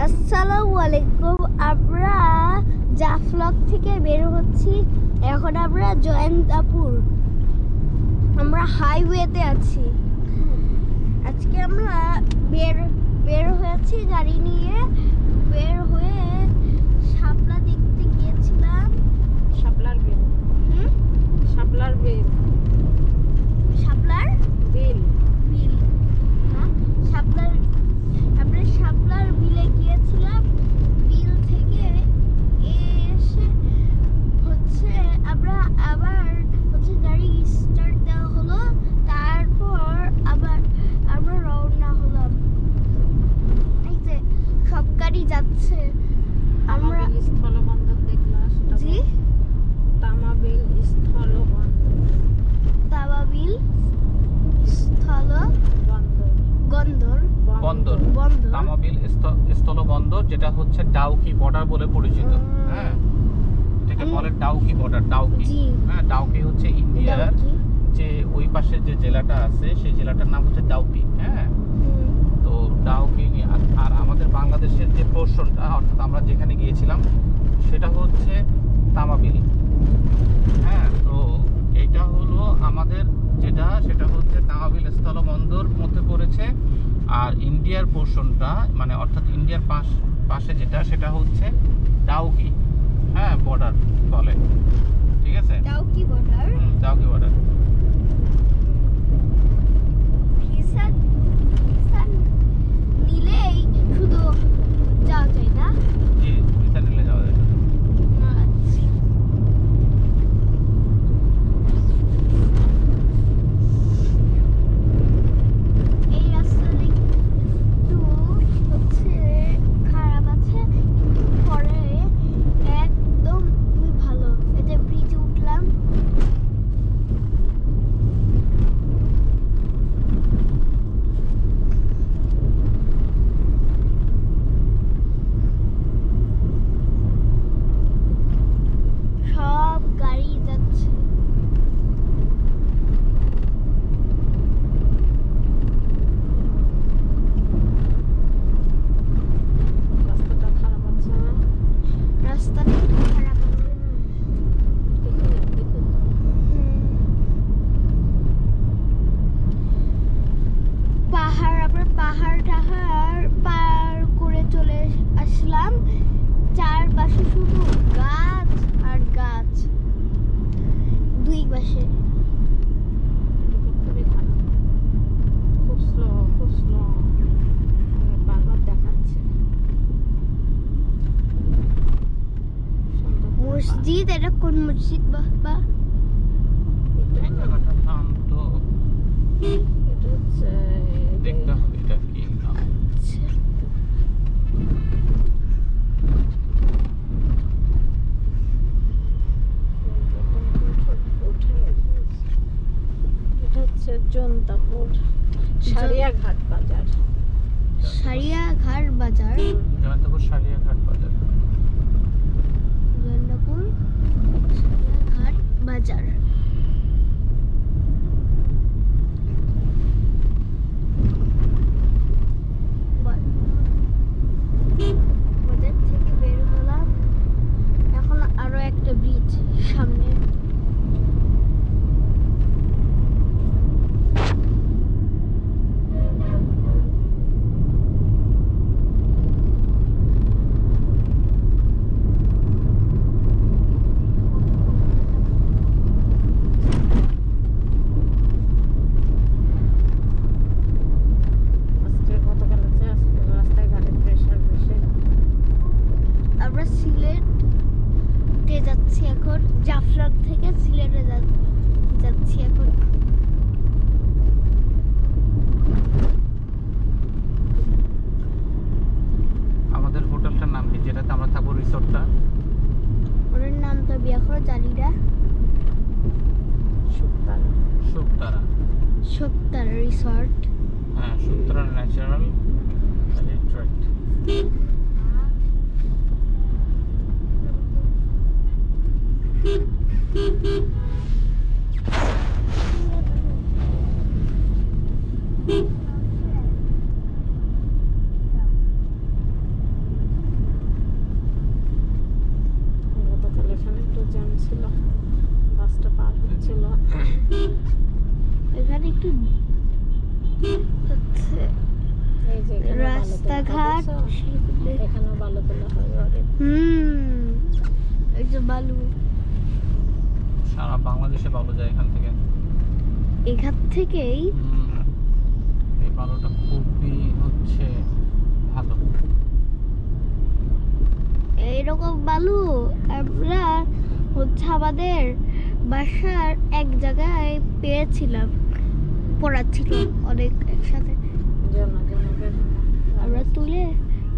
আসসালামু আলাইকুম। আমরা জাফলক থেকে বের হচ্ছি। এখন আমরা জয়ন্তাপুর, আমরা হাইওয়েতে আছি। আজকে আমরা বের হয়েছি গাড়ি নিয়ে। বের হয়ে শাপলা দেখতে গিয়েছিলাম। শাপলার বিল। শাপলার বিল। শাপলার বিল। বিল না, শাপলার। আমরা শাপলার বিলে গিয়েছিলাম। বিল থেকে এসে হচ্ছে আমরা আবার হচ্ছে গাড়ি স্টার্ট দেওয়া হলো। তারপর আবার আমরা রওনা হলাম। এই যে সব গাড়ি যাচ্ছে। আমরা স্থলবন্দর দেখলাম। জি, তামাবিল স্থলবন্দর। তামাবিল স্থলবন্দর। তামাবিল স্থলবন্দর, যেটা হচ্ছে ডাউকি বর্ডার বলে পরিচিত। হ্যাঁ, এটাকে বলে ডাউকি বর্ডার। ডাউকি, হ্যাঁ, ডাউকি হচ্ছে ইন্ডিয়ার যে ওই পাশে যে জেলাটা আছে, সেই জেলাটার নাম হচ্ছে ডাউকি। হ্যাঁ, তো ডাউকি আর আমাদের বাংলাদেশের যে পোর্শনটা, অর্থাৎ আমরা যেখানে গিয়েছিলাম, সেটা হচ্ছে তামাবিল। হ্যাঁ, তো এটা হলো আমাদের যেটা, সেটা হচ্ছে তামাবিল স্থলবন্দর মধ্যে পড়েছে। আর ইন্ডিয়ার পোর্শনটা, মানে অর্থাৎ ইন্ডিয়ার পাশে যেটা, সেটা হচ্ছে ডাউকি। হ্যাঁ, বর্ডার বলে। ঠিক আছে, Dawki border. Dawki border. Visa নিলেই শুধু যাওয়া যায় না? জি, ভিসা নিলে যাওয়া যায়। আচ্ছা, এই রাস্তাটা একটু হচ্ছে খারাপ আছে, কিন্তু পরে একদম ভালো। এই যে ব্রিজে উঠলাম। সব গাড়ি যাচ্ছে। রাস্তাটা খারাপ আছে না? রাস্তাটা একটু খারাপ আছে। দেখুন। পাহাড়, আমরা পাহাড় পার করে চলে আসলাম। চারপাশে শুধু গাছ আর গাছ, দুই পাশে। খুবই খারাপ, খুব স্লো। বারবার দেখাচ্ছে। মসজিদ, এটা কোন মসজিদ বাবা? এই জায়গাটার নাম তো এটা হচ্ছে দেখতে হবে, এটা কি নাম। আচ্ছা, এটা হচ্ছে জয়ন্তাপুর সারিয়াঘাট বাজার। সারিয়াঘাট বাজার। জয়ন্তপুর সারিয়াঘাট বাজার। জয়ন্তাপুর সারিয়াঘাট বাজার। বাজার থেকে বের হলাম। এখন আরো একটা ব্রিজ সামনে। আজকে গতকাল আছে, আজকে রাস্তায় গাড়ির প্রেশার বেশি। আমরা সিলেটে যাচ্ছি এখন। জাফলক থেকে সিলেটে যাচ্ছি এখন। আমাদের হোটেলটার নাম কি, যেটাতে আমরা থাকবো, রিসোর্টটা? ওর নাম তো আমি এখনো জানি না। শুকতারা রিসর্ট। হ্যাঁ, শুকতারা ন্যাচারাল রিট্রিট। হচ্ছিল, বাসটা পার হচ্ছিল। এখানে একটু হচ্ছে এই যে এখানে রাস্তাঘাট, এখানেও বালু তোলা হয় অনেক। এই যে বালু, সারা বাংলাদেশে বালু যায় এখান থেকে। এখান থেকেই এই বালুটা খুবই হচ্ছে ভালো। এইরকম বালু আমরা হচ্ছে আমাদের বাসার এক জায়গায় পেয়েছিলাম, পড়াচ্ছিল অনেক একসাথে, আমরা তুলে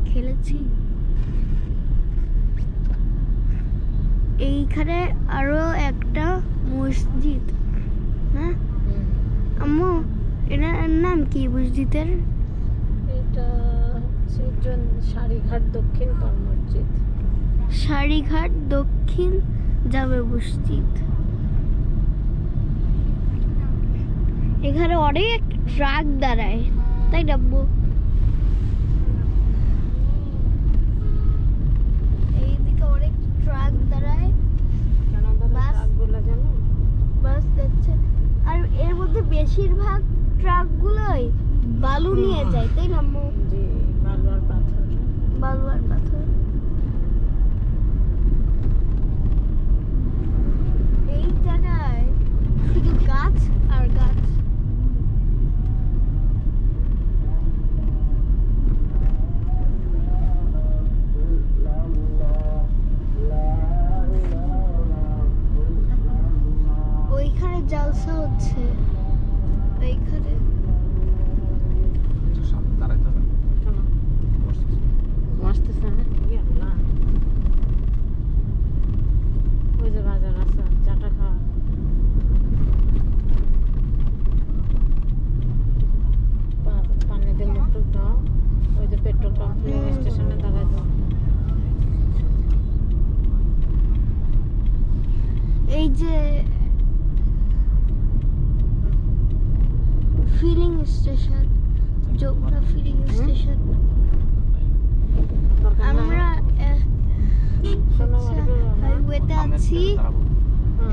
খেলেছি। এইখানে আরো একটা মসজিদ, হ্যাঁ আম্মু এটার নাম কি মসজিদের? এটা হচ্ছে সারিঘাট দক্ষিণ পার মসজিদ। সারিঘাট দক্ষিণ জামে মসজিদ। এখানে অনেক ট্রাক দাঁড়ায়, তাই না আম্মু? এইদিকে অনেক ট্রাক দাঁড়ায়, কেন বাস। ট্রাকগুলো জানো? বাস যাচ্ছে, আর এর মধ্যে বেশিরভাগ ট্রাকগুলোই বালু নিয়ে যায়, তাই না আম্মু? জি, বালু আর পাথর। বালু আর পাথর। এই জায়গায় শুধু গাছ আর গাছ। ওইখানে জালসা হচ্ছে, ওইখানে সামনে দাঁড়াইতে হবে। কেন আসতেছে না? আল্লাহ, ওই যে বাজার আছে, চাটা খাওয়া। পানি দিয়ে মুখ দাও, ওই যে পেট্রোল পাম্প স্টেশনে দাঁড়ায় দাও। এই যে filling station, Jamuna filling station. আমরা হাইওয়েতে আছি,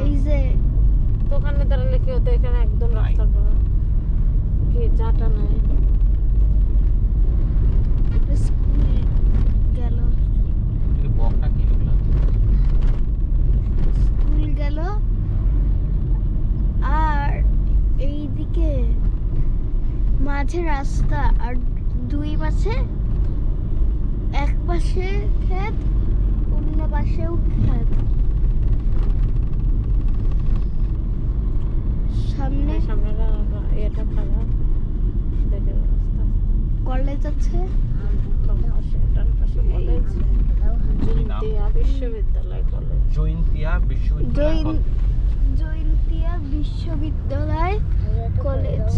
এই যে দোকানে দাঁড়ালে কি হতো, এখানে একদম রাস্তার পর কি চাটা নাই। স্কুল গেল, এই বকটা কি এগুলো? স্কুল গেল, আর এইদিকে মাঝে রাস্তা, আর দুই পাশে, এক পাশে ক্ষেত, অন্য পাশেও ক্ষেত। সামনে সামনে এটা খারাপ, দেখে রাস্তা কলেজ আছে, ডান পাশে কলেজ, জয়ন্তিয়া বিশ্ববিদ্যালয় কলেজ। জয়ন্তিয়া বিশ্ববিদ্যালয় জয়ন্তিয়া বিশ্ববিদ্যালয় কলেজ।